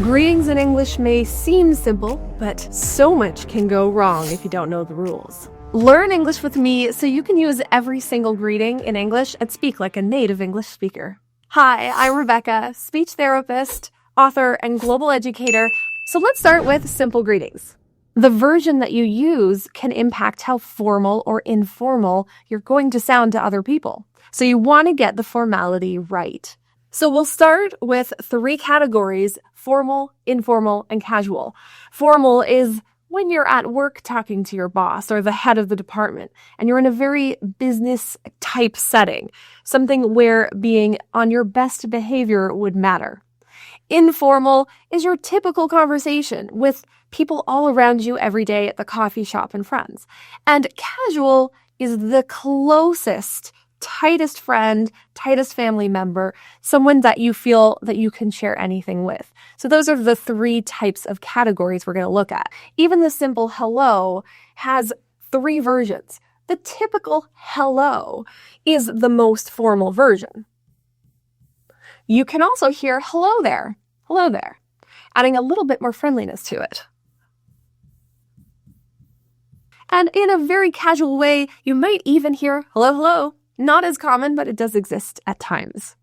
Greetings in English may seem simple, but so much can go wrong if you don't know the rules. Learn English with me so you can use every single greeting in English and speak like a native English speaker. Hi, I'm Rebecca, speech therapist, author, and global educator. So let's start with simple greetings. The version that you use can impact how formal or informal you're going to sound to other people. So you want to get the formality right. So we'll start with 3 categories: formal, informal, and casual. Formal is when you're at work talking to your boss or the head of the department, and you're in a very business-type setting, something where being on your best behavior would matter. Informal is your typical conversation with people all around you every day at the coffee shop and friends. And casual is the closest, tightest friend, tightest family member, someone that you feel that you can share anything with. So those are the 3 types of categories we're going to look at. Even the simple hello has 3 versions. The typical hello is the most formal version. You can also hear hello there, adding a little bit more friendliness to it. And in a very casual way, you might even hear hello, hello. Not as common, but it does exist at times.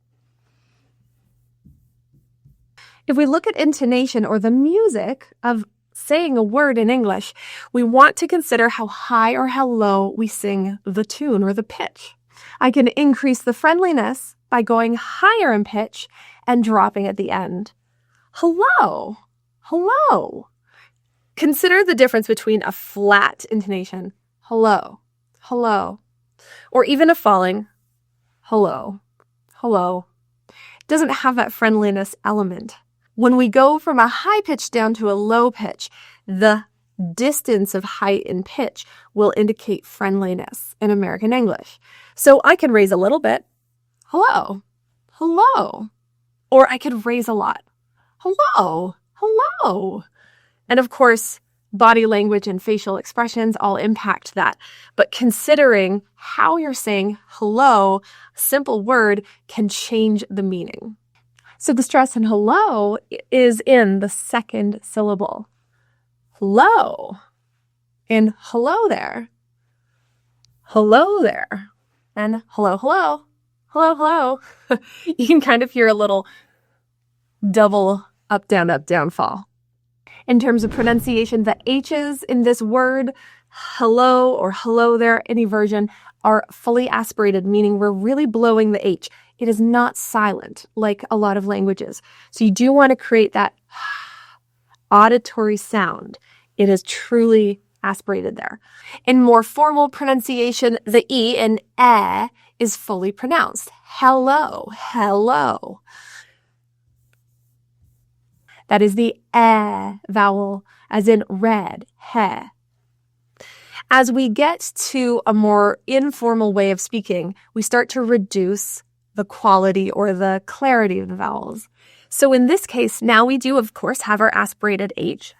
If we look at intonation or the music of saying a word in English, we want to consider how high or how low we sing the tune or the pitch. I can increase the friendliness by going higher in pitch and dropping at the end. Hello, hello. Consider the difference between a flat intonation, hello, hello, or even a falling, hello, hello. It doesn't have that friendliness element. When we go from a high pitch down to a low pitch, the distance of height in pitch will indicate friendliness in American English. So I can raise a little bit, hello, hello, or I could raise a lot, hello, hello. And of course, body language and facial expressions all impact that. But considering how you're saying hello, a simple word can change the meaning. So the stress in hello is in the second syllable. Hello. In hello there. Hello there. And hello, hello. Hello, hello. You can kind of hear a little double up, down fall. In terms of pronunciation, the H's in this word, hello or hello there, any version, are fully aspirated, meaning we're really blowing the H. It is not silent like a lot of languages. So you do want to create that auditory sound. It is truly aspirated there. In more formal pronunciation, the E in is fully pronounced. Hello, hello. That is the vowel, as in red, he. As we get to a more informal way of speaking, we start to reduce the quality or the clarity of the vowels. So in this case, now we do, of course, have our aspirated H.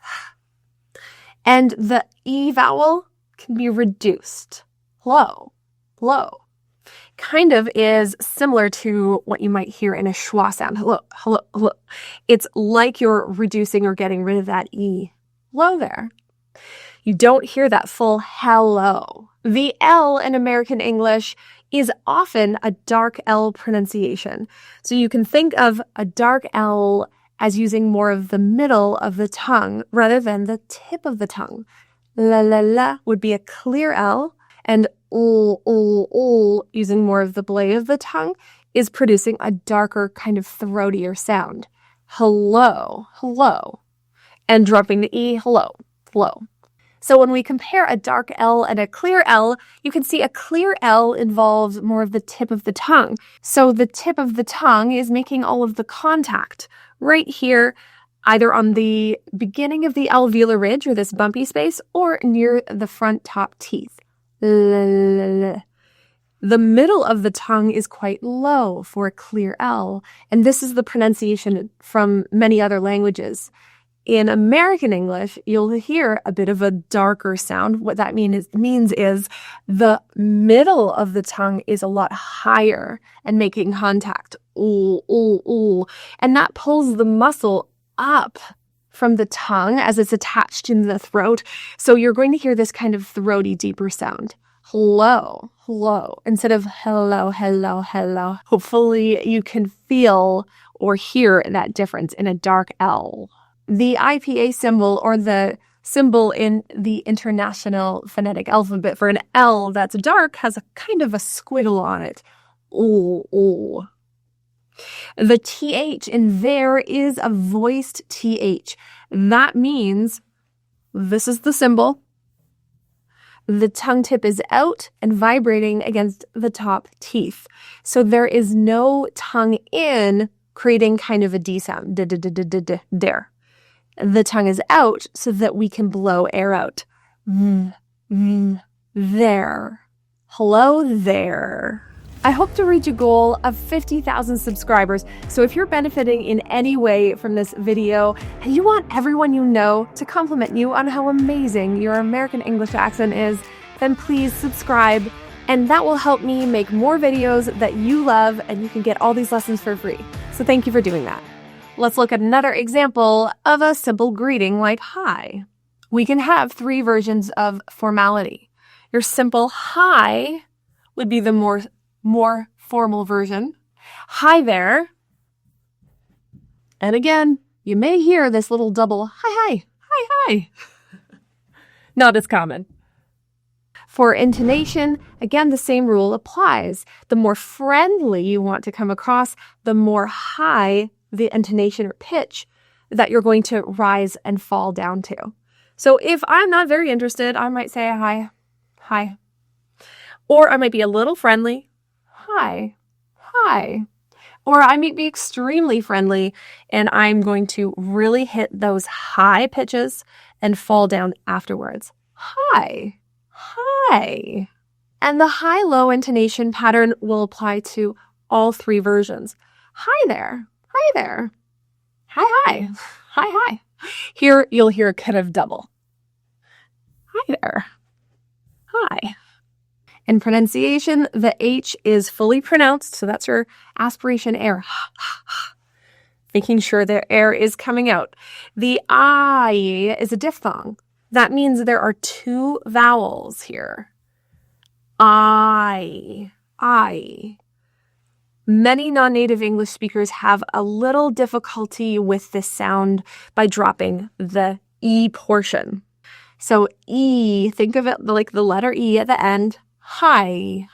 And the E vowel can be reduced. Low, low. Kind of is similar to what you might hear in a schwa sound. Hello, hello, hello. It's like you're reducing or getting rid of that E. Hello there. You don't hear that full hello. The L in American English is often a dark L pronunciation. So you can think of a dark L as using more of the middle of the tongue rather than the tip of the tongue. La la la would be a clear L, and using more of the blade of the tongue is producing a darker kind of throatier sound. Hello, hello. And dropping the E, hello, hello. So when we compare a dark L and a clear L, you can see a clear L involves more of the tip of the tongue. So the tip of the tongue is making all of the contact right here, either on the beginning of the alveolar ridge or this bumpy space, or near the front top teeth. The middle of the tongue is quite low for a clear L, and this is the pronunciation from many other languages. In American English, you'll hear a bit of a darker sound. What that means is the middle of the tongue is a lot higher and making contact. Ooh, ooh, ooh. And that pulls the muscle up from the tongue as it's attached in the throat. So you're going to hear this kind of throaty, deeper sound. Hello, hello, instead of hello, hello, hello. Hopefully you can feel or hear that difference in a dark L. The IPA symbol, or the symbol in the International Phonetic Alphabet for an L that's dark, has a kind of a squiggle on it. Ooh, ooh. The TH in there is a voiced TH. That means this is the symbol. The tongue tip is out and vibrating against the top teeth. So there is no tongue in, creating kind of a D sound. There. The tongue is out so that we can blow air out. There. Hello there. I hope to reach a goal of 50,000 subscribers. So if you're benefiting in any way from this video and you want everyone you know to compliment you on how amazing your American English accent is, then please subscribe. And that will help me make more videos that you love, and you can get all these lessons for free. So thank you for doing that. Let's look at another example of a simple greeting like hi. We can have 3 versions of formality. Your simple hi would be the more formal version. Hi there. And again, you may hear this little double hi. Not as common. For intonation, again, the same rule applies. The more friendly you want to come across, the more high the intonation or pitch that you're going to rise and fall down to. So if I'm not very interested, I might say hi. Or I might be a little friendly. Hi. Or I might be extremely friendly, and I'm going to really hit those high pitches and fall down afterwards. Hi. And the high-low intonation pattern will apply to all 3 versions. Hi there. Hi. Here you'll hear a kind of double. Hi there. Hi. In pronunciation, the H is fully pronounced, so that's your aspiration air. Making sure the air is coming out. The I is a diphthong. That means there are 2 vowels here. I. Many non-native English speakers have a little difficulty with this sound by dropping the E portion. So E, think of it like the letter E at the end. Hi.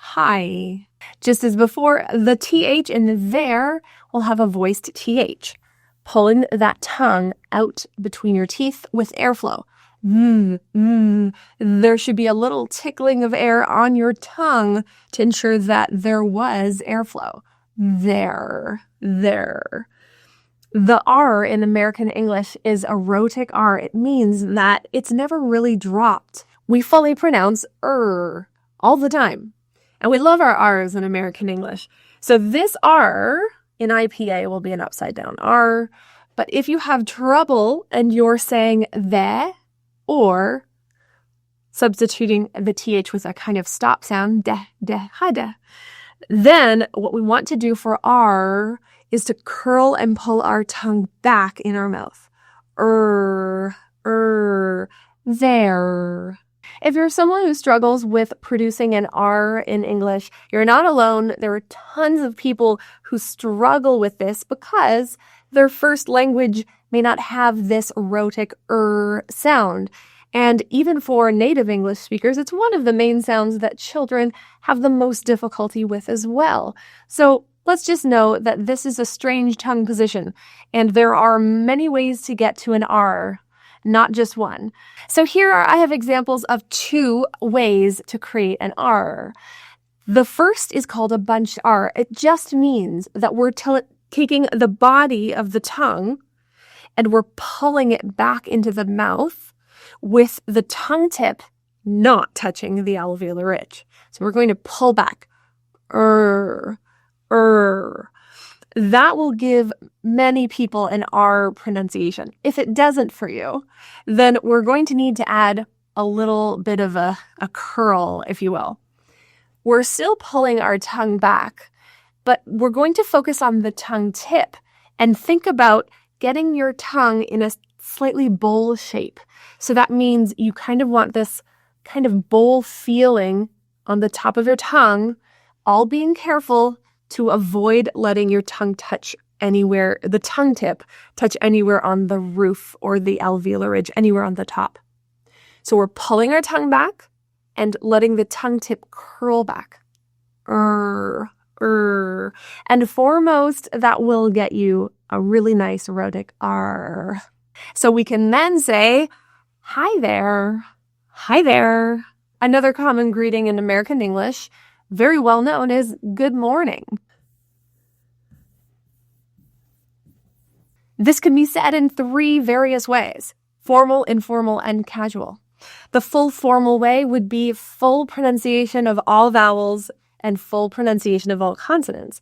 Just as before, the TH in there will have a voiced TH, pulling that tongue out between your teeth with airflow. There should be a little tickling of air on your tongue to ensure that there was airflow. There. The R in American English is a rhotic R. It means that it's never really dropped. We fully pronounce all the time. And we love our R's in American English. So this R in IPA will be an upside down R. But if you have trouble and you're saying the, or substituting the TH with a kind of stop sound, then what we want to do for R is to curl and pull our tongue back in our mouth. There. If you're someone who struggles with producing an R in English, you're not alone. There are tons of people who struggle with this because their first language may not have this rhotic sound. And even for native English speakers, it's one of the main sounds that children have the most difficulty with as well. So let's just know that this is a strange tongue position, and there are many ways to get to an R, not just one. So here I have examples of 2 ways to create an R. The first is called a bunched R. It just means that we're taking the body of the tongue and we're pulling it back into the mouth with the tongue tip not touching the alveolar ridge. So we're going to pull back. That will give many people an R pronunciation. If it doesn't for you, then we're going to need to add a little bit of a curl, if you will. We're still pulling our tongue back, but we're going to focus on the tongue tip and think about getting your tongue in a slightly bowl shape. So that means you kind of want this kind of bowl feeling on the top of your tongue, all being careful to avoid letting your tongue touch anywhere, the tongue tip touch anywhere on the roof or the alveolar ridge, anywhere on the top. So we're pulling our tongue back and letting the tongue tip curl back. And foremost, that will get you a really nice rhotic R. So we can then say, hi there, hi there. Another common greeting in American English, very well known, is good morning. This can be said in 3 various ways: formal, informal, and casual. The full formal way would be full pronunciation of all vowels and full pronunciation of all consonants.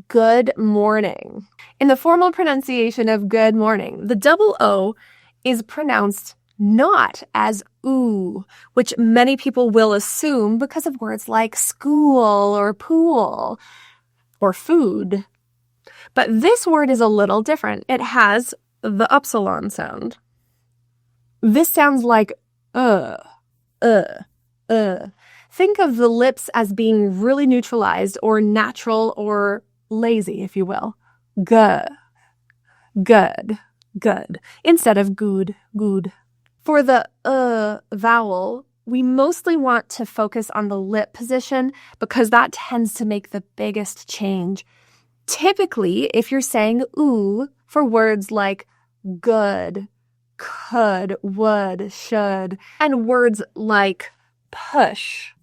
Good morning. In the formal pronunciation of good morning, the double O is pronounced not as oo, which many people will assume because of words like school or pool or food. But this word is a little different. It has the upsilon sound. This sounds like Think of the lips as being really neutralized or natural or lazy, if you will. Good, instead of good. For the vowel, we mostly want to focus on the lip position because that tends to make the biggest change. Typically, if you're saying ooh for words like good, could, would, should, and words like push,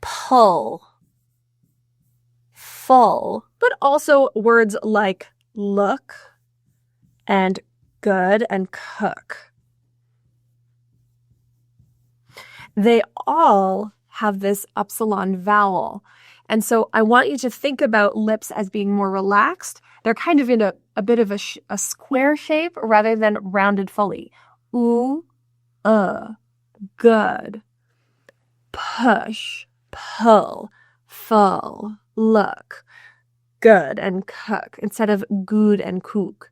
pull, full, but also words like look and good and cook. They all have this upsilon vowel. And so I want you to think about lips as being more relaxed. They're kind of in a bit of a square shape rather than rounded fully. Ooh, good, push, pull, full, look, good, and cook instead of good and cook.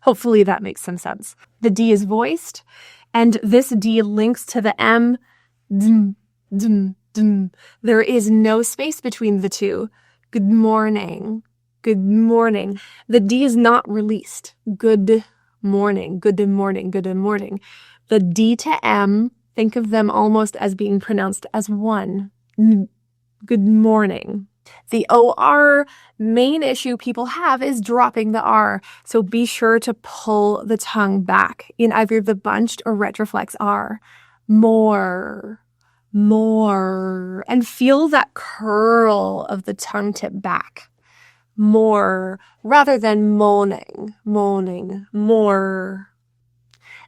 Hopefully that makes some sense. The D is voiced, and this D links to the M. There is no space between the two. Good morning. Good morning. The D is not released. Good morning. Good morning. Good morning. The D to M, think of them almost as being pronounced as one. Good morning. The OR main issue people have is dropping the R, so be sure to pull the tongue back in either the bunched or retroflex R. More, and feel that curl of the tongue tip back. More, rather than moaning, more.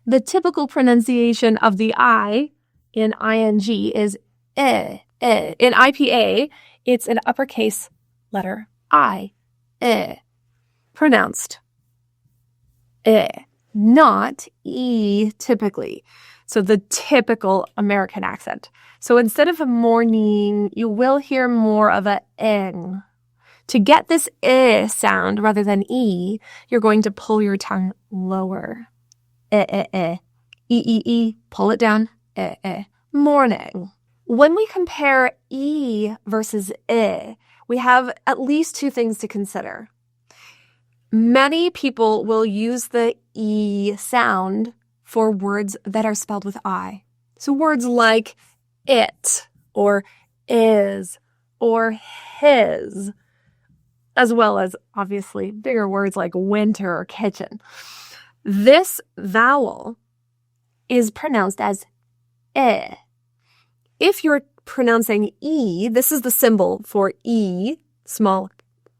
The typical pronunciation of the I in ing is eh. In IPA, it's an uppercase letter I, pronounced not E typically. So the typical American accent. So instead of a morning, you will hear more of a ing. To get this sound rather than E, you're going to pull your tongue lower. E, pull it down. Morning. When we compare E versus I, we have at least 2 things to consider. Many people will use the E sound for words that are spelled with I. So words like it, or is, or his, as well as, obviously, bigger words like winter or kitchen. This vowel is pronounced as eh. If you're pronouncing E, this is the symbol for E, small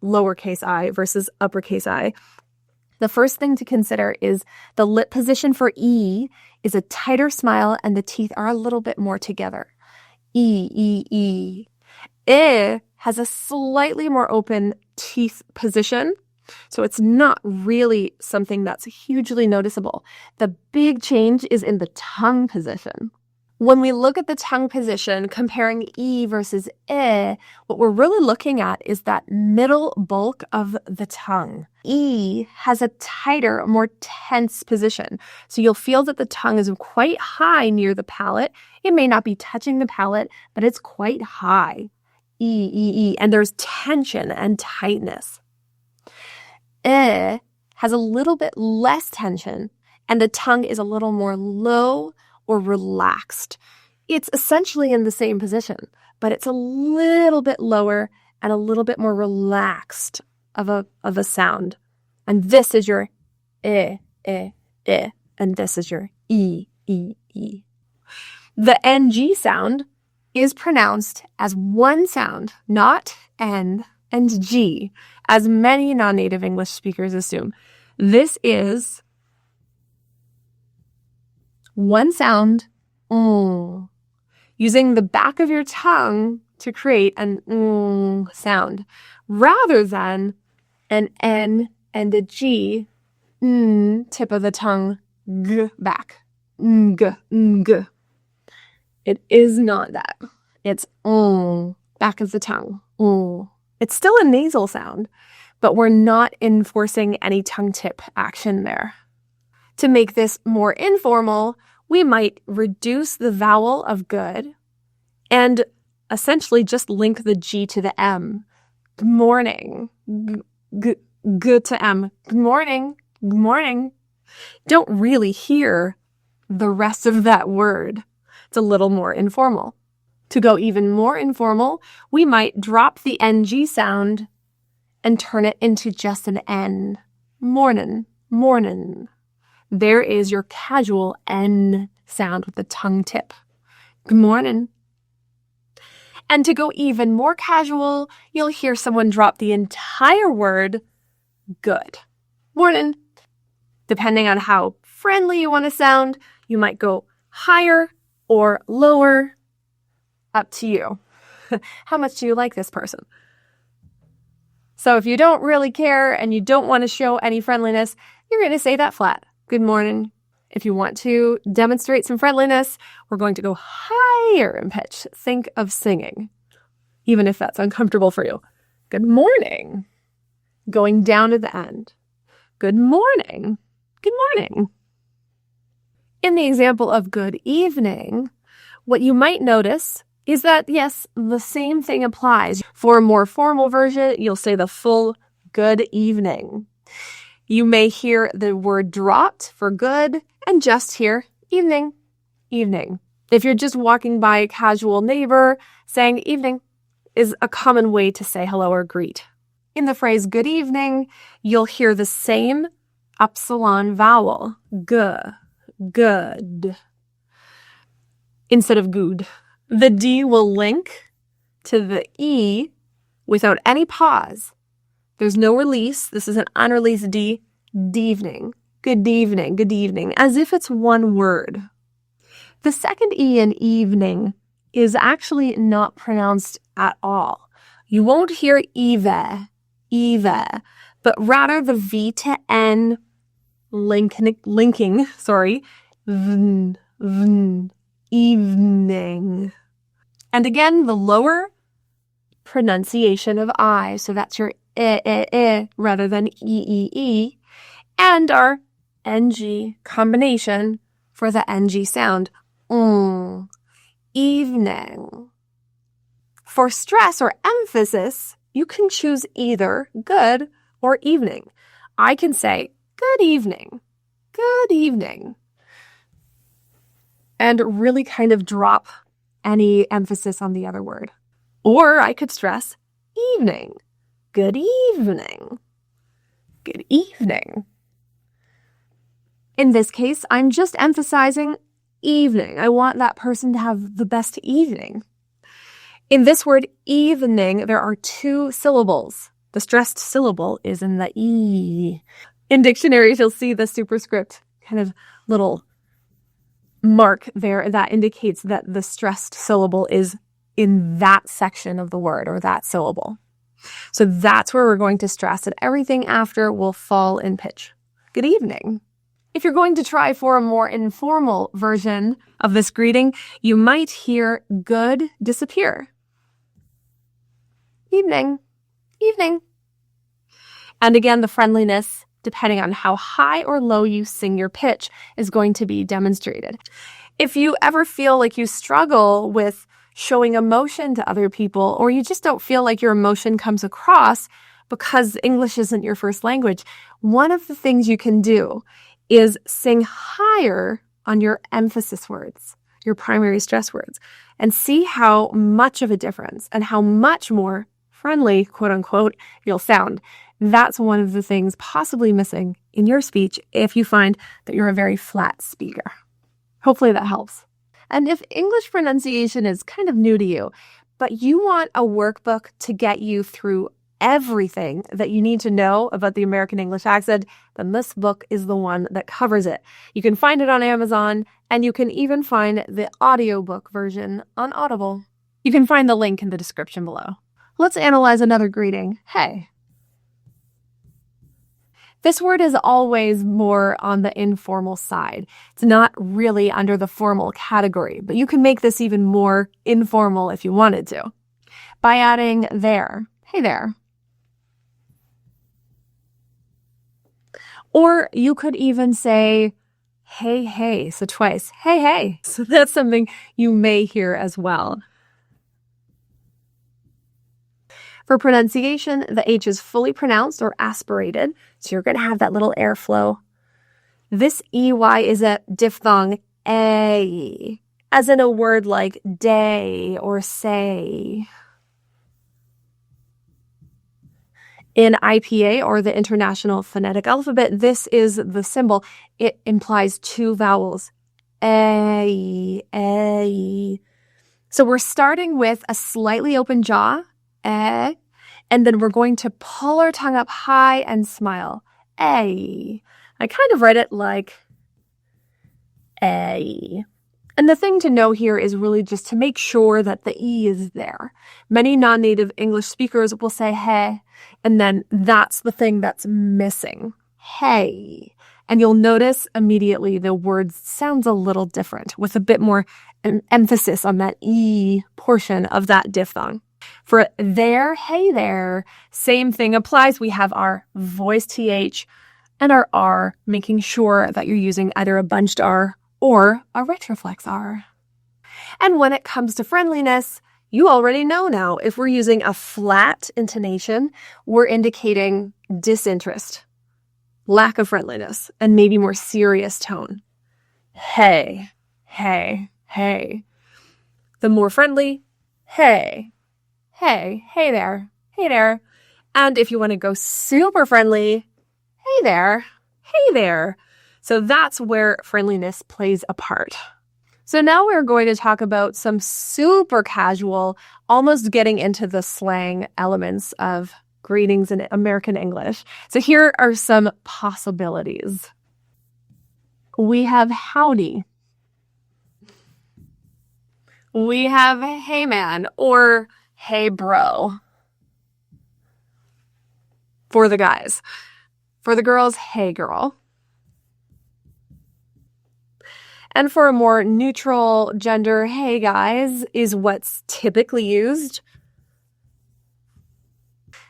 lowercase I versus uppercase I. The first thing to consider is the lip position for E is a tighter smile and the teeth are a little bit more together. E. I has a slightly more open teeth position, so it's not really something that's hugely noticeable. The big change is in the tongue position. When we look at the tongue position, comparing E versus I, what we're really looking at is that middle bulk of the tongue. E has a tighter, more tense position. So you'll feel that the tongue is quite high near the palate. It may not be touching the palate, but it's quite high. E, and there's tension and tightness. I has a little bit less tension, and the tongue is a little more low or relaxed. It's essentially in the same position, but it's a little bit lower and a little bit more relaxed of a sound. And this is your I, and this is your E. The NG sound is pronounced as one sound, not N and G, as many non-native English speakers assume. This is one sound, using the back of your tongue to create an sound, rather than an N and a G, tip of the tongue, g back, g. It is not that. It's back of the tongue. It's still a nasal sound, but we're not enforcing any tongue tip action there. To make this more informal, we might reduce the vowel of good and essentially just link the G to the M. Good morning. G to M. Good morning. Good morning. Don't really hear the rest of that word. It's a little more informal. To go even more informal, we might drop the NG sound and turn it into just an N. Mornin', mornin'. There is your casual N sound with the tongue tip. Good morning. And to go even more casual, you'll hear someone drop the entire word good. Morning. Depending on how friendly you want to sound, you might go higher or lower. Up to you. How much do you like this person? So if you don't really care and you don't want to show any friendliness, you're going to say that flat. Good morning. If you want to demonstrate some friendliness, we're going to go higher in pitch. Think of singing, even if that's uncomfortable for you. Good morning. Going down to the end. Good morning. Good morning. In the example of good evening, what you might notice is that, yes, the same thing applies. For a more formal version, you'll say the full good evening. You may hear the word dropped for good and just hear evening, evening. If you're just walking by a casual neighbor, saying evening is a common way to say hello or greet. In the phrase good evening, you'll hear the same upsilon vowel, g, good, instead of good. The D will link to the E without any pause. There's no release. This is an unreleased D. D'evening. Good evening. Good evening. As if it's one word. The second E in evening is actually not pronounced at all. You won't hear eve, but rather the V to N linking, evening. And again, the lower pronunciation of I. So that's your rather than E. And our NG combination for the NG sound. Evening. For stress or emphasis, you can choose either good or evening. I can say, good evening, good evening. And really kind of drop any emphasis on the other word. Or I could stress evening, good evening, good evening. In this case, I'm just emphasizing evening. I want that person to have the best evening. In this word evening, there are two syllables. The stressed syllable is in the E. In dictionaries, you'll see the superscript kind of little mark there that indicates that the stressed syllable is in that section of the word or that syllable. So that's where we're going to stress, and everything after will fall in pitch. Good evening. If you're going to try for a more informal version of this greeting, you might hear good disappear. Evening, evening. And again, the friendliness, depending on how high or low you sing your pitch, is going to be demonstrated. If you ever feel like you struggle with showing emotion to other people, or you just don't feel like your emotion comes across because English isn't your first language, one of the things you can do is sing higher on your emphasis words, your primary stress words, and see how much of a difference and how much more friendly, quote unquote, you'll sound. That's one of the things possibly missing in your speech if you find that you're a very flat speaker. Hopefully that helps. And if English pronunciation is kind of new to you, but you want a workbook to get you through everything that you need to know about the American English accent, then this book is the one that covers it. You can find it on Amazon, and you can even find the audiobook version on Audible. You can find the link in the description below. Let's analyze another greeting. Hey. This word is always more on the informal side. It's not really under the formal category, but you can make this even more informal if you wanted to by adding there. Hey there. Or you could even say, hey, hey, so twice. Hey, hey. So that's something you may hear as well. For pronunciation, the H is fully pronounced or aspirated, so you're going to have that little airflow. This EY is a diphthong A, as in a word like day or say. In IPA, or the International Phonetic Alphabet, this is the symbol. It implies two vowels. A. So we're starting with a slightly open jaw, and then we're going to pull our tongue up high and smile. A. I kind of read it like A. And the thing to know here is really just to make sure that the E is there. Many non-native English speakers will say hey, and then that's the thing that's missing. Hey. And you'll notice immediately the word sounds a little different with a bit more emphasis on that E portion of that diphthong. For there, hey there, same thing applies. We have our voiced TH and our R, making sure that you're using either a bunched R or a retroflex R. And when it comes to friendliness, you already know now, if we're using a flat intonation, we're indicating disinterest, lack of friendliness, and maybe more serious tone. Hey, hey, hey. The more friendly, hey, hey, hey there, hey there. And if you want to go super friendly, hey there, hey there. So that's where friendliness plays a part. So now we're going to talk about some super casual, almost getting into the slang elements of greetings in American English. So here are some possibilities. We have howdy. We have hey man or hey bro. For the guys. For the girls, hey girl. And for a more neutral gender, hey guys, is what's typically used.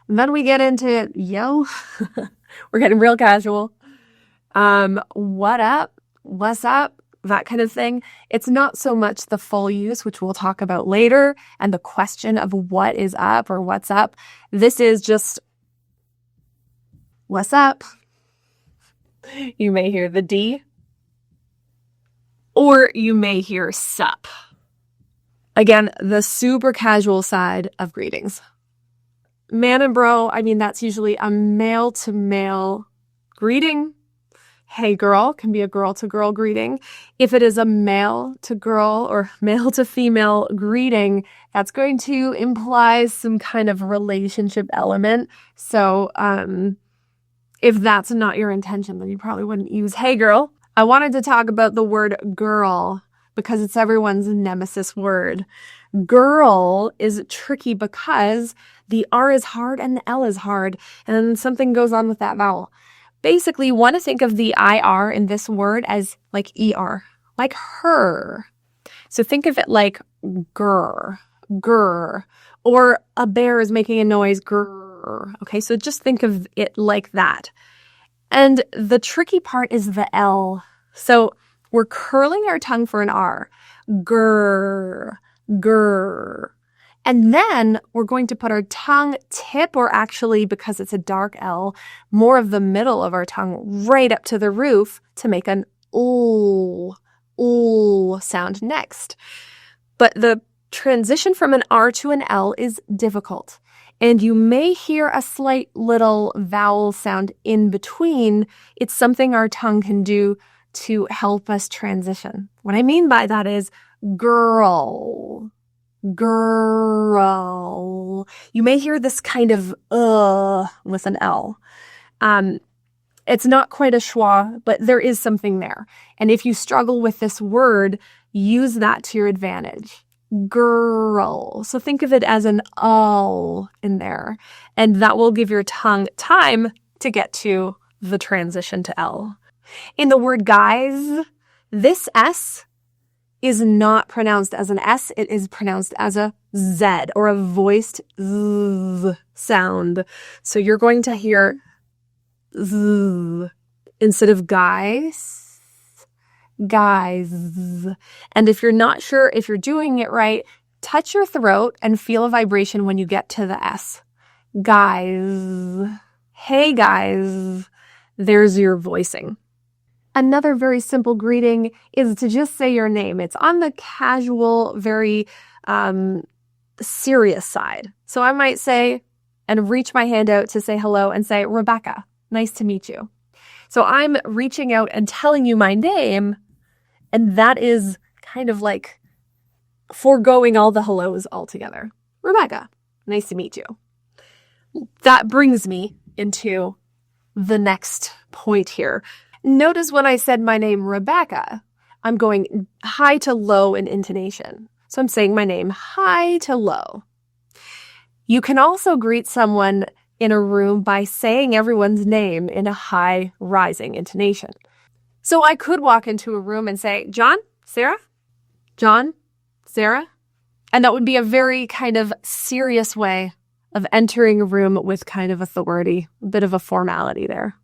And then we get into yo. We're getting real casual. What up? What's up? That kind of thing. It's not so much the full use, which we'll talk about later, and the question of what is up or what's up. This is just what's up? You may hear the D. Or you may hear sup. Again, the super casual side of greetings. Man and bro, I mean, that's usually a male to male greeting. Hey girl can be a girl to girl greeting. If it is a male to girl or male to female greeting, that's going to imply some kind of relationship element. So, if that's not your intention, then you probably wouldn't use hey girl. I wanted to talk about the word girl because it's everyone's nemesis word. Girl is tricky because the R is hard and the L is hard, and something goes on with that vowel. Basically, you want to think of the IR in this word as like ER, like her. So think of it like grr, grr, or a bear is making a noise, grr. Okay, so just think of it like that. And the tricky part is the L. So we're curling our tongue for an R. Grr, grr. And then we're going to put our tongue tip, or actually, because it's a dark L, more of the middle of our tongue right up to the roof to make an ooh sound next. But the transition from an R to an L is difficult. And you may hear a slight little vowel sound in between. It's something our tongue can do to help us transition. What I mean by that is girl, girl. You may hear this kind of with an L. It's not quite a schwa, but there is something there. And if you struggle with this word, use that to your advantage. Girl. So think of it as an "l" in there, and that will give your tongue time to get to the transition to L. In the word guys, this S is not pronounced as an S. It is pronounced as a Z, or a voiced Z sound. So you're going to hear Z instead of guys. Guys. And if you're not sure if you're doing it right, touch your throat and feel a vibration when you get to the S. Guys. Hey guys. There's your voicing. Another very simple greeting is to just say your name. It's on the casual, very serious side. So I might say, and reach my hand out to say hello and say, Rebecca, nice to meet you. So I'm reaching out and telling you my name, and that is kind of like foregoing all the hellos altogether. Rebecca, nice to meet you. That brings me into the next point here. Notice when I said my name, Rebecca, I'm going high to low in intonation. So I'm saying my name high to low. You can also greet someone in a room by saying everyone's name in a high rising intonation. So I could walk into a room and say, John, Sarah, John, Sarah. And that would be a very kind of serious way of entering a room with kind of authority, a bit of a formality there.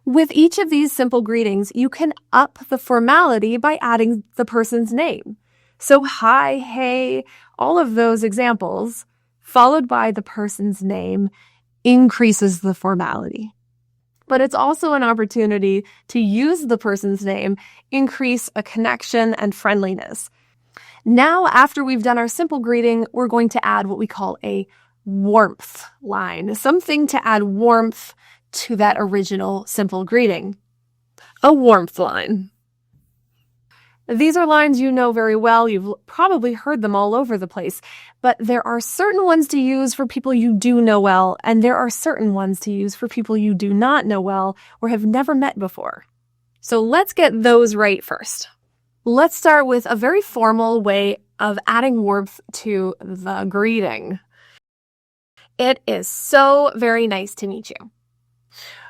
With each of these simple greetings, you can up the formality by adding the person's name. So hi, hey, all of those examples, followed by the person's name, increases the formality. But it's also an opportunity to use the person's name, increase a connection and friendliness. Now, after we've done our simple greeting, we're going to add what we call a warmth line, something to add warmth to that original simple greeting. A warmth line. These are lines you know very well. You've probably heard them all over the place, but there are certain ones to use for people you do know well, and there are certain ones to use for people you do not know well or have never met before. So let's get those right first. Let's start with a very formal way of adding warmth to the greeting. It is so very nice to meet you.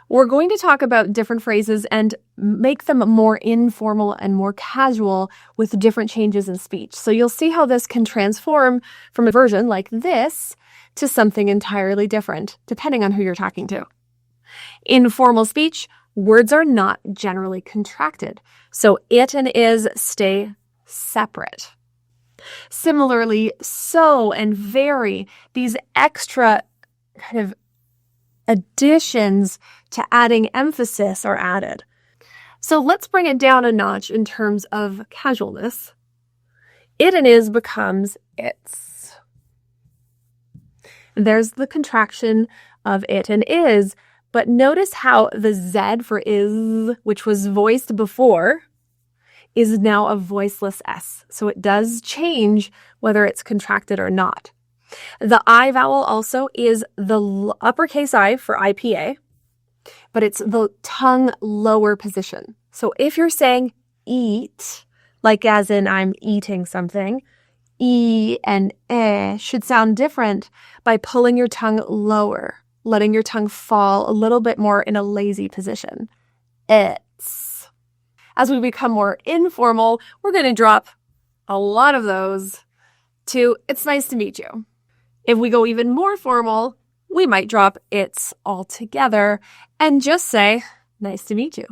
We're going to talk about different phrases and make them more informal and more casual with different changes in speech. So you'll see how this can transform from a version like this to something entirely different, depending on who you're talking to. In formal speech, words are not generally contracted, so it and is stay separate. Similarly, so and very, these extra kind of additions to adding emphasis are added. So let's bring it down a notch in terms of casualness. It and is becomes its. There's the contraction of it and is, but notice how the Z for is, which was voiced before, is now a voiceless S. So it does change whether it's contracted or not. The I vowel also is the uppercase I for IPA, but it's the tongue lower position. So if you're saying eat, like as in I'm eating something, E and should sound different by pulling your tongue lower. letting your tongue fall a little bit more in a lazy position. It's. As we become more informal, we're going to drop a lot of those to it's nice to meet you. If we go even more formal, we might drop it's altogether and just say nice to meet you.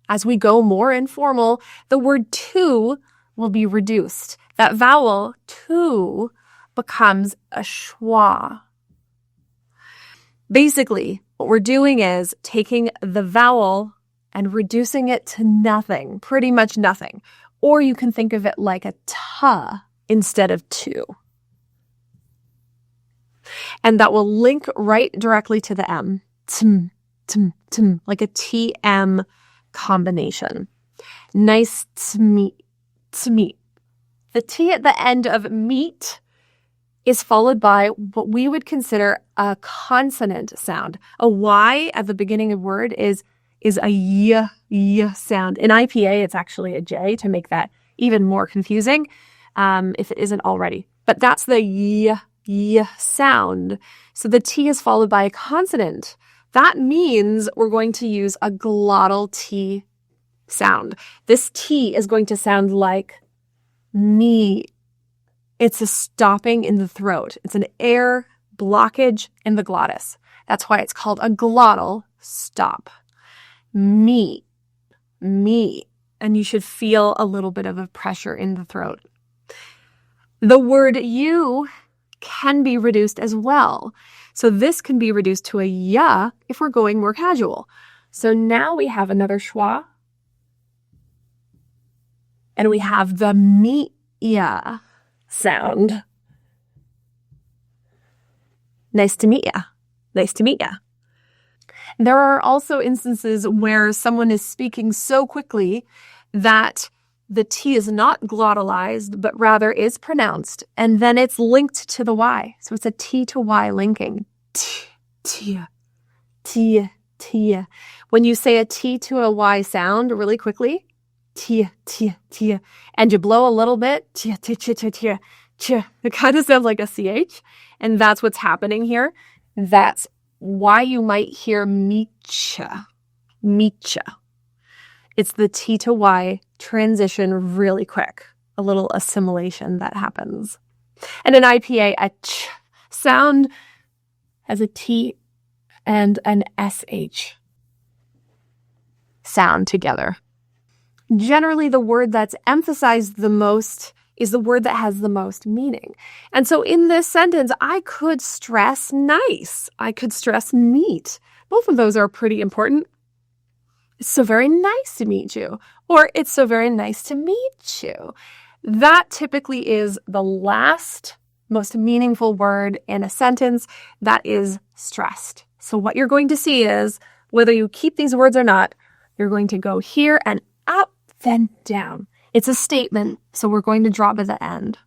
As we go more informal, the word to will be reduced. That vowel to becomes a schwa. Basically, what we're doing is taking the vowel and reducing it to nothing, pretty much nothing. Or you can think of it like a ta instead of to. And that will link right directly to the M. Tm, tm, tm, like a TM combination. Nice to meet. To meet. The T at the end of meet is followed by what we would consider a consonant sound. A Y at the beginning of word is a y sound. In IPA, it's actually a J to make that even more confusing if it isn't already. But that's the y sound. So the T is followed by a consonant. That means we're going to use a glottal T sound. This T is going to sound like me. It's a stopping in the throat. It's an air blockage in the glottis. That's why it's called a glottal stop. Me. And you should feel a little bit of a pressure in the throat. The word you can be reduced as well. So this can be reduced to a ya if we're going more casual. So now we have another schwa. And we have the me-ya sound. Nice to meet ya. Nice to meet ya. There are also instances where someone is speaking so quickly that the T is not glottalized, but rather is pronounced, and then it's linked to the Y. So it's a T to Y linking. T. When you say a T to a Y sound really quickly, T, and you blow a little bit, it kind of sounds like a CH, and that's what's happening here. That's why you might hear mecha. It's the T to Y transition really quick, a little assimilation that happens. And in IPA, a ch sound has a T and an SH sound together. Generally, the word that's emphasized the most is the word that has the most meaning. And so in this sentence, I could stress nice. I could stress meet. Both of those are pretty important. It's so very nice to meet you. Or it's so very nice to meet you. That typically is the last most meaningful word in a sentence that is stressed. So what you're going to see is, whether you keep these words or not, you're going to go here and up, then down. It's a statement, so we're going to drop at the end.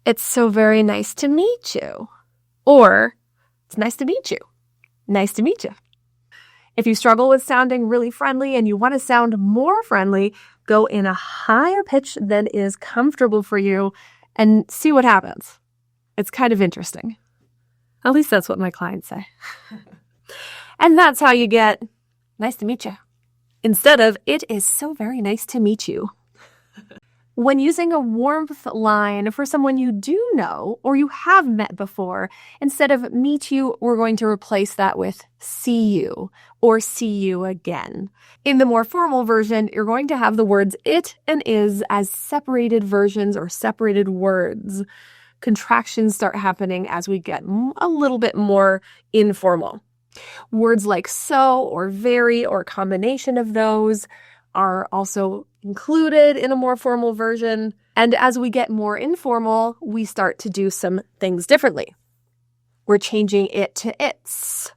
It's so very nice to meet you. Or, it's nice to meet you. Nice to meet you. If you struggle with sounding really friendly and you want to sound more friendly, go in a higher pitch than is comfortable for you and see what happens. It's kind of interesting. At least that's what my clients say. And that's how you get nice to meet you, instead of it is so very nice to meet you. When using a warmth line for someone you do know or you have met before, instead of meet you, we're going to replace that with see you or see you again. In the more formal version, you're going to have the words it and is as separated versions or separated words. Contractions start happening as we get a little bit more informal. Words like so or very or combination of those are also included in a more formal version. And as we get more informal, we start to do some things differently. We're changing it to its.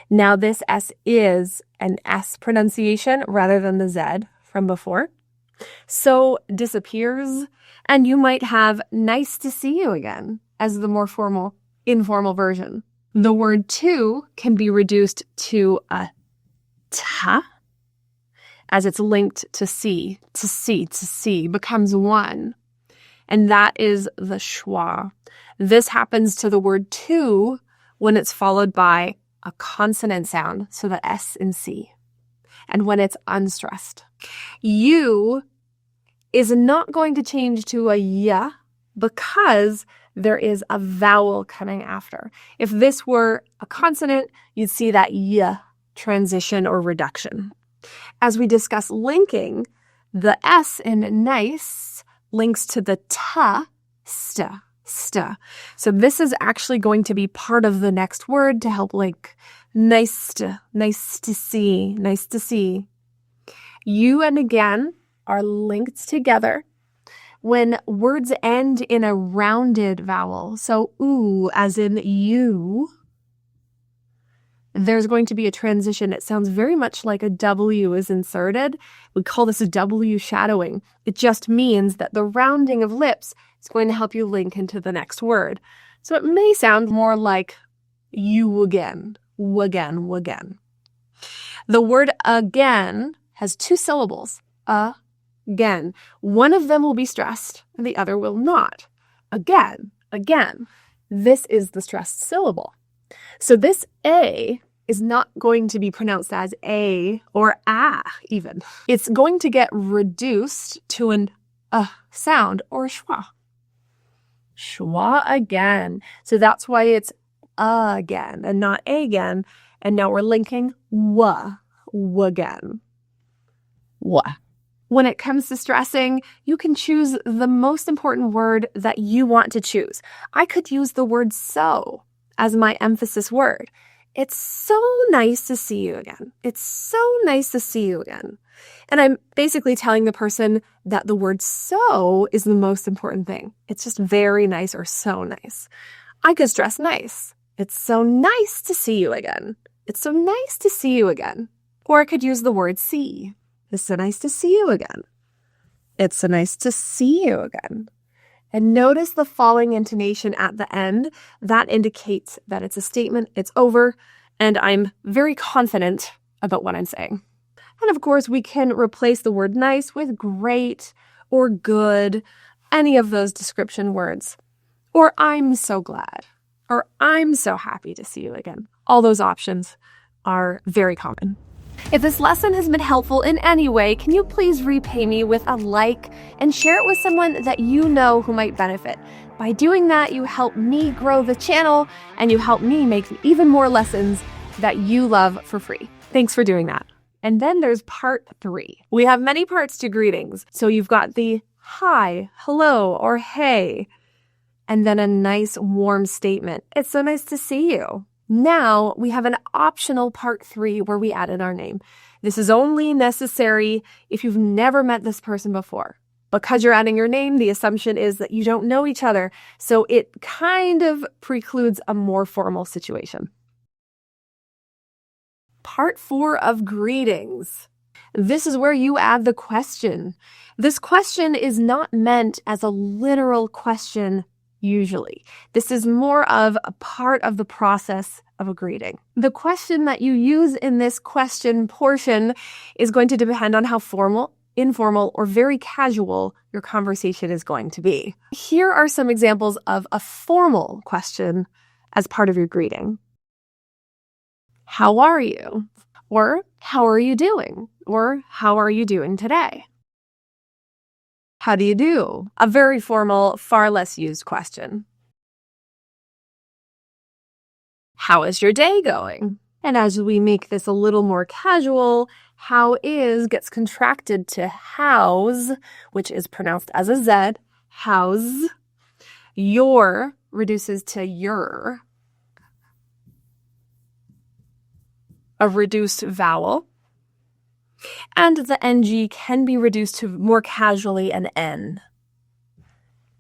Now this S is an S pronunciation rather than the Z from before. So disappears, and you might have nice to see you again as the more formal, informal version. The word to can be reduced to a ta, as it's linked to see, becomes one. And that is the schwa. This happens to the word to when it's followed by a consonant sound, so the S and C, and when it's unstressed. You is not going to change to a ya because there is a vowel coming after. If this were a consonant, you'd see that ya transition or reduction. As we discuss linking, the S in nice links to the ta, sta. So this is actually going to be part of the next word to help link. Nice to see. You and again are linked together when words end in a rounded vowel. So oo, as in you, there's going to be a transition. It sounds very much like a W is inserted. We call this a W shadowing. It just means that the rounding of lips is going to help you link into the next word. So it may sound more like you again, again. The word again has 2 syllables, again. One of them will be stressed and the other will not. Again. This is the stressed syllable. So this A is not going to be pronounced as A or ah even. It's going to get reduced to an sound or schwa. Schwa again. So that's why it's again and not again. And now we're linking again. When it comes to stressing, you can choose the most important word that you want to choose. I could use the word so as my emphasis word. It's so nice to see you again. It's so nice to see you again. And I'm basically telling the person that the word so is the most important thing. It's just very nice or so nice. I could stress nice. It's so nice to see you again. It's so nice to see you again. Or I could use the word see. It's so nice to see you again. It's so nice to see you again. And notice the falling intonation at the end. That indicates that it's a statement, it's over, and I'm very confident about what I'm saying. And of course, we can replace the word nice with great or good, any of those description words. Or I'm so glad, or I'm so happy to see you again. All those options are very common. If this lesson has been helpful in any way, can you please repay me with a like and share it with someone that you know who might benefit? By doing that, you help me grow the channel and you help me make even more lessons that you love for free. Thanks for doing that. And then there's part 3. We have many parts to greetings. So you've got the hi, hello, or hey, and then a nice warm statement. It's so nice to see you. Now we have an optional part 3 where we added our name. This is only necessary if you've never met this person before. Because you're adding your name, the assumption is that you don't know each other, so it kind of precludes a more formal situation. Part 4 of greetings. This is where you add the question. This question is not meant as a literal question usually. This is more of a part of the process of a greeting. The question that you use in this question portion is going to depend on how formal, informal, or very casual your conversation is going to be. Here are some examples of a formal question as part of your greeting. How are you? Or how are you doing? Or how are you doing today? How do you do? A very formal, far less used question. How is your day going? And as we make this a little more casual, how is gets contracted to how's, which is pronounced as a Z. How's. Your reduces to your. A reduced vowel. And the NG can be reduced to more casually an N.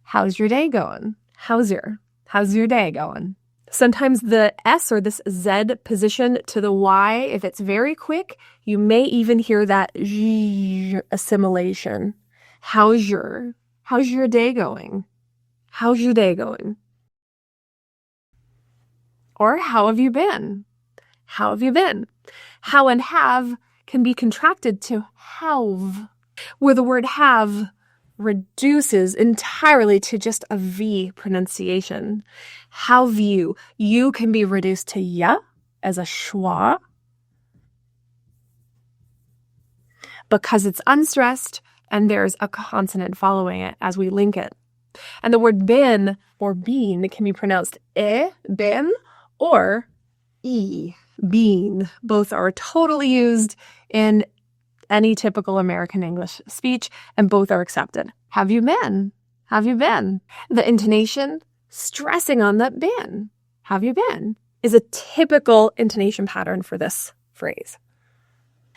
How's your day going? How's your day going? Sometimes the S or this Z position to the Y, if it's very quick, you may even hear that Z assimilation. How's your day going? How's your day going? Or how have you been? How have you been? How and have can be contracted to have, where the word have reduces entirely to just a V pronunciation. Have you? You can be reduced to ya as a schwa because it's unstressed and there's a consonant following it as we link it. And the word bin or bean can be pronounced ben, or bean. Both are totally used in any typical American English speech, and both are accepted. Have you been? Have you been? The intonation, stressing on that been. Have you been? Is a typical intonation pattern for this phrase.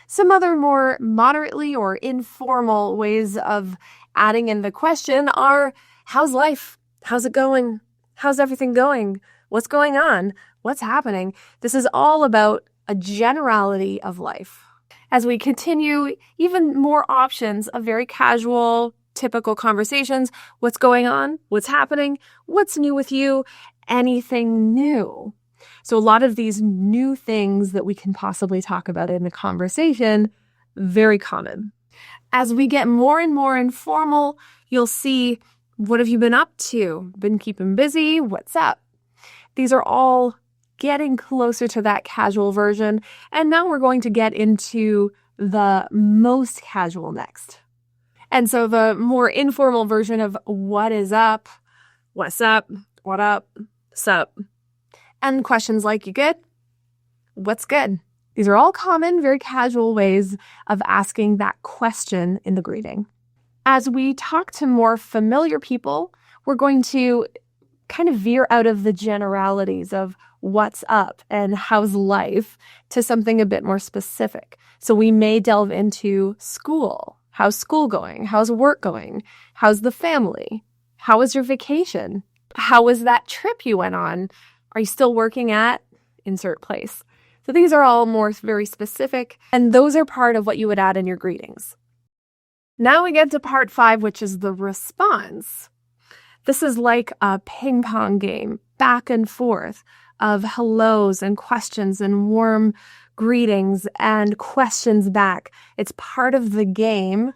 Some other more moderately or informal ways of adding in the question are, how's life? How's it going? How's everything going? What's going on? What's happening? This is all about a generality of life. As we continue, even more options of very casual, typical conversations. What's going on? What's happening? What's new with you? Anything new? So a lot of these new things that we can possibly talk about in a conversation, very common. As we get more and more informal, you'll see, what have you been up to? Been keeping busy? What's up? These are all getting closer to that casual version. And now we're going to get into the most casual next. And so the more informal version of what is up, what's up, what up, sup, and questions like, you good? What's good? These are all common, very casual ways of asking that question in the greeting. As we talk to more familiar people, we're going to kind of veer out of the generalities of what's up and how's life to something a bit more specific. So we may delve into school. How's school going? How's work going? How's the family? How was your vacation? How was that trip you went on? Are you still working at insert place? So these are all more very specific, and those are part of what you would add in your greetings. Now we get to part 5, which is the response. This is like a ping pong game, back and forth of hellos and questions and warm greetings and questions back. It's part of the game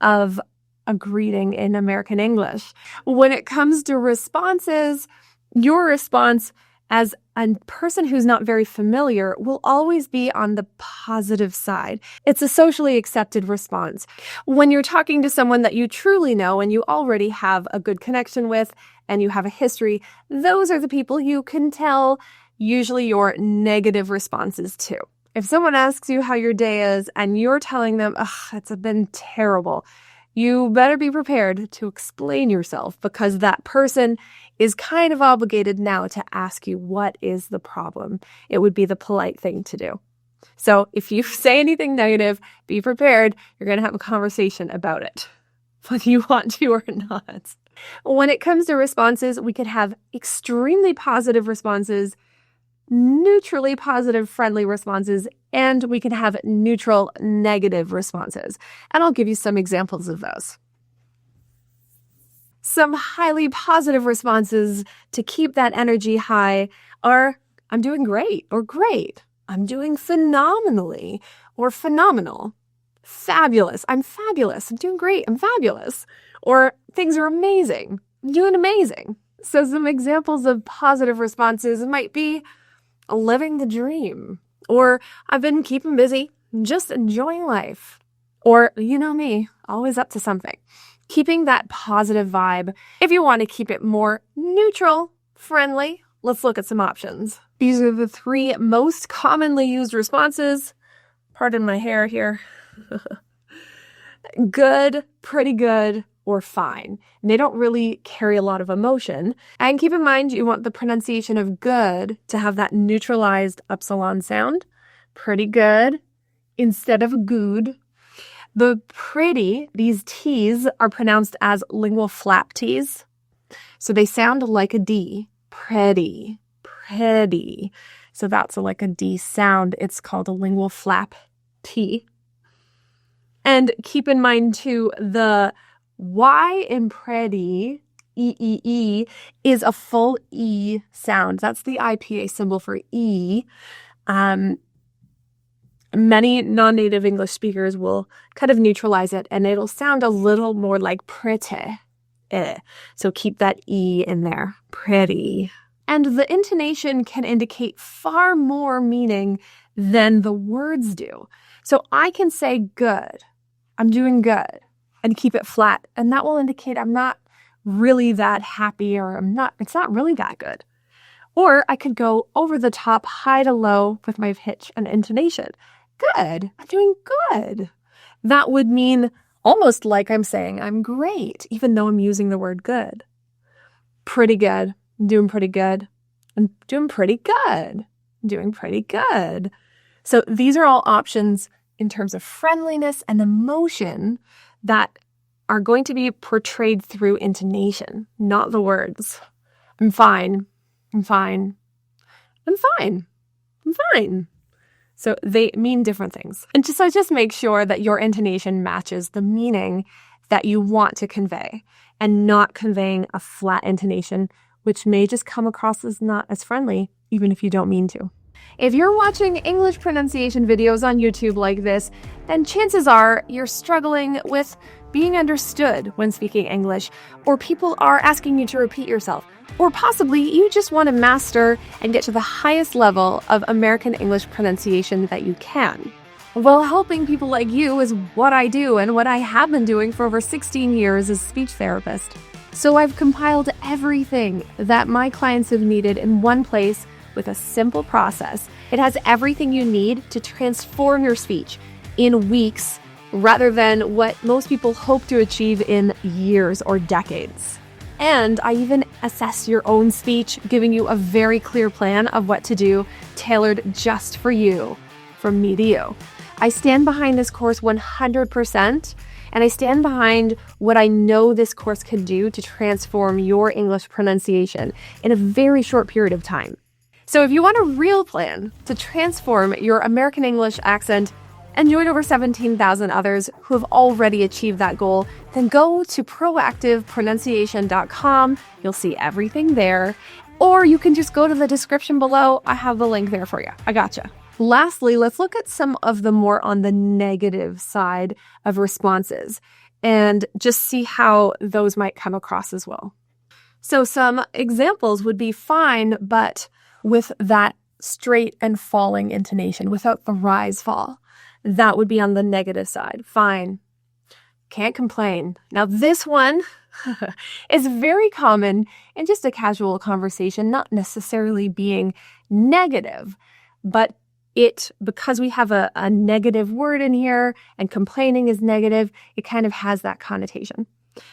of a greeting in American English. When it comes to responses, your response as a person who's not very familiar will always be on the positive side. It's a socially accepted response. When you're talking to someone that you truly know and you already have a good connection with and you have a history, those are the people you can tell usually your negative responses to. If someone asks you how your day is and you're telling them, it's been terrible, you better be prepared to explain yourself, because that person is kind of obligated now to ask you what is the problem. It would be the polite thing to do. So if you say anything negative, be prepared. You're going to have a conversation about it, whether you want to or not. When it comes to responses, we could have extremely positive responses, neutrally positive, friendly responses, and we can have neutral, negative responses. And I'll give you some examples of those. Some highly positive responses to keep that energy high are, I'm doing great, or great. I'm doing phenomenally, or phenomenal. Fabulous. I'm fabulous. I'm doing great. I'm fabulous. Or things are amazing. I'm doing amazing. So some examples of positive responses might be living the dream, or I've been keeping busy, just enjoying life, or you know me, always up to something. Keeping that positive vibe. If you want to keep it more neutral, friendly, let's look at some options. These are the 3 most commonly used responses. Pardon my hair here. Good, pretty good, or fine. And they don't really carry a lot of emotion. And keep in mind, you want the pronunciation of good to have that neutralized upsilon sound. Pretty good instead of good. The pretty, these T's are pronounced as lingual flap T's. So they sound like a D. Pretty, pretty. So that's like a D sound. It's called a lingual flap T. And keep in mind too, the Y in pretty, E, is a full E sound. That's the IPA symbol for E. Many non-native English speakers will kind of neutralize it, and it'll sound a little more like pretty. So keep that E in there. Pretty. And the intonation can indicate far more meaning than the words do. So I can say good. I'm doing good. And keep it flat. And that will indicate I'm not really that happy, or it's not really that good. Or I could go over the top, high to low with my pitch and intonation. Good. I'm doing good. That would mean almost like I'm saying I'm great, even though I'm using the word good. Pretty good. I'm doing pretty good. I'm doing pretty good. I'm doing pretty good. So these are all options in terms of friendliness and emotion that are going to be portrayed through intonation, not the words. I'm fine. I'm fine. I'm fine. I'm fine. So they mean different things. And just make sure that your intonation matches the meaning that you want to convey, and not conveying a flat intonation, which may just come across as not as friendly, even if you don't mean to. If you're watching English pronunciation videos on YouTube like this, then chances are you're struggling with being understood when speaking English, or people are asking you to repeat yourself, or possibly you just want to master and get to the highest level of American English pronunciation that you can. Well, helping people like you is what I do and what I have been doing for over 16 years as a speech therapist. So I've compiled everything that my clients have needed in one place with a simple process. It has everything you need to transform your speech in weeks rather than what most people hope to achieve in years or decades. And I even assess your own speech, giving you a very clear plan of what to do, tailored just for you, from me to you. I stand behind this course 100%, and I stand behind what I know this course can do to transform your English pronunciation in a very short period of time. So if you want a real plan to transform your American English accent and join over 17,000 others who have already achieved that goal, then go to proactivepronunciation.com. You'll see everything there. Or you can just go to the description below. I have the link there for you. I gotcha. Lastly, let's look at some of the more on the negative side of responses and just see how those might come across as well. So some examples would be fine, but with that straight and falling intonation, without the rise fall. That would be on the negative side. Fine. Can't complain. Now this one is very common in just a casual conversation, not necessarily being negative, but because we have a negative word in here and complaining is negative, it kind of has that connotation.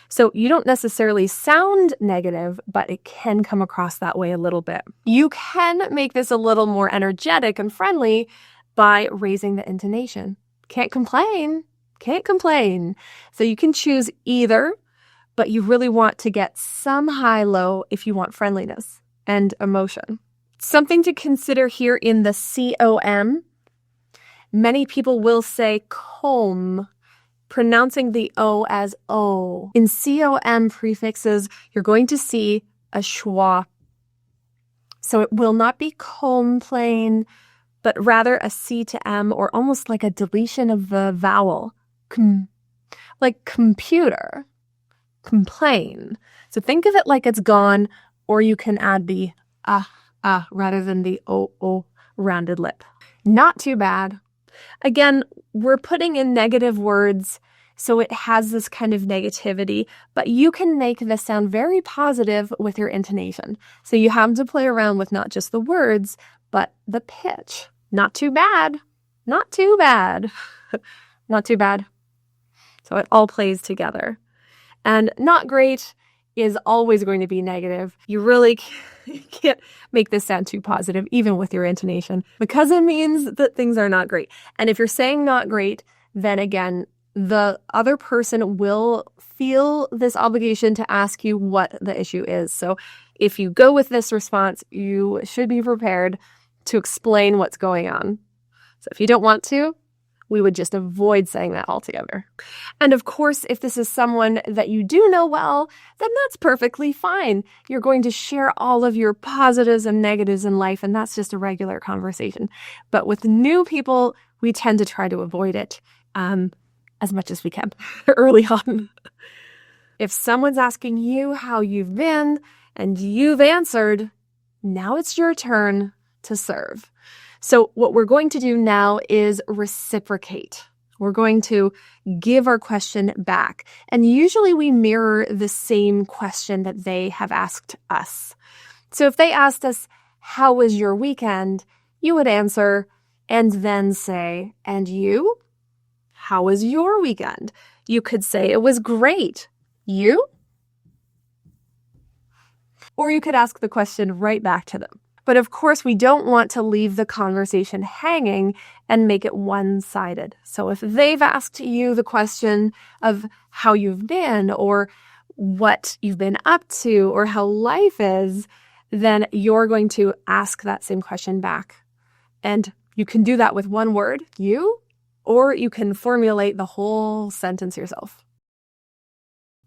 So you don't necessarily sound negative, but it can come across that way a little bit. You can make this a little more energetic and friendly by raising the intonation. Can't complain. Can't complain. So you can choose either, but you really want to get some high-low if you want friendliness and emotion. Something to consider here in the COM. Many people will say comb, pronouncing the O as O. In COM prefixes, you're going to see a schwa. So it will not be complain, but rather a C to M, or almost like a deletion of the vowel. Like computer. Complain. So think of it like it's gone, or you can add the rather than the O rounded lip. Not too bad. Again, we're putting in negative words, so it has this kind of negativity, but you can make this sound very positive with your intonation. So you have to play around with not just the words, but the pitch. Not too bad. Not too bad. Not too bad. So it all plays together. And not great is always going to be negative. You really can't make this sound too positive, even with your intonation, because it means that things are not great. And if you're saying not great, then again, the other person will feel this obligation to ask you what the issue is. So if you go with this response, you should be prepared to explain what's going on. So if you don't want to, we would just avoid saying that altogether. And of course, if this is someone that you do know well, then that's perfectly fine. You're going to share all of your positives and negatives in life, and that's just a regular conversation. But with new people, we tend to try to avoid it as much as we can early on. If someone's asking you how you've been and you've answered, now it's your turn to serve. So what we're going to do now is reciprocate. We're going to give our question back. And usually we mirror the same question that they have asked us. So if they asked us, how was your weekend? You would answer and then say, and you? How was your weekend? You could say it was great. You? Or you could ask the question right back to them. But of course, we don't want to leave the conversation hanging and make it one-sided. So if they've asked you the question of how you've been or what you've been up to or how life is, then you're going to ask that same question back. And you can do that with one word, you, or you can formulate the whole sentence yourself.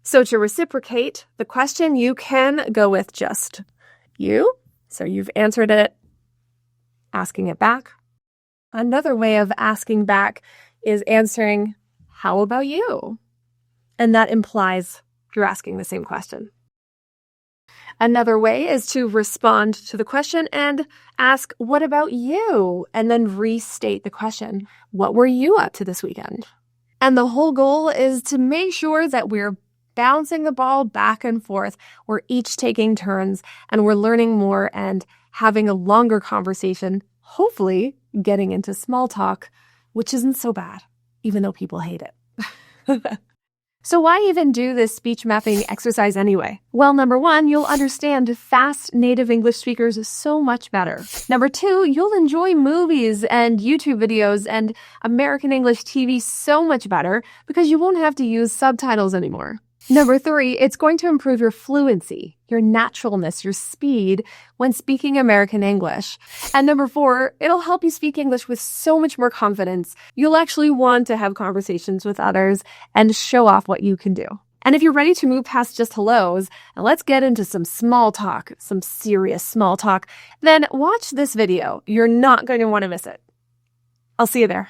So to reciprocate the question, you can go with just you. So you've answered it, asking it back. Another way of asking back is answering, how about you? And that implies you're asking the same question. Another way is to respond to the question and ask, what about you? And then restate the question, what were you up to this weekend? And the whole goal is to make sure that we're bouncing the ball back and forth. We're each taking turns and we're learning more and having a longer conversation, hopefully getting into small talk, which isn't so bad, even though people hate it. So why even do this speech mapping exercise anyway? Well, number one, you'll understand fast native English speakers so much better. Number two, you'll enjoy movies and YouTube videos and American English TV so much better because you won't have to use subtitles anymore. Number three, it's going to improve your fluency, your naturalness, your speed when speaking American English. And number four, it'll help you speak English with so much more confidence. You'll actually want to have conversations with others and show off what you can do. And if you're ready to move past just hellos, and let's get into some small talk, some serious small talk, then watch this video. You're not going to want to miss it. I'll see you there.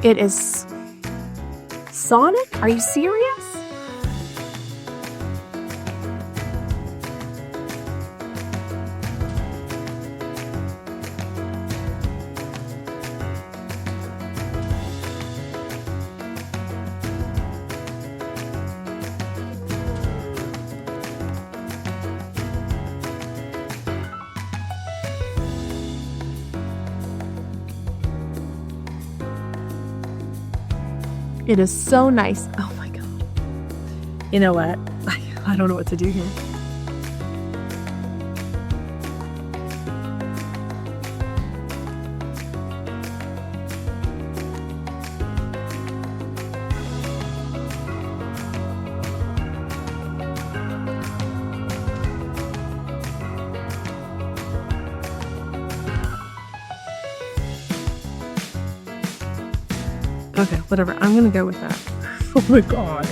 It is Sonic? Are you serious? It is so nice. Oh my God. You know what? I don't know what to do here. Okay, whatever. I'm going to go with that. Oh my God.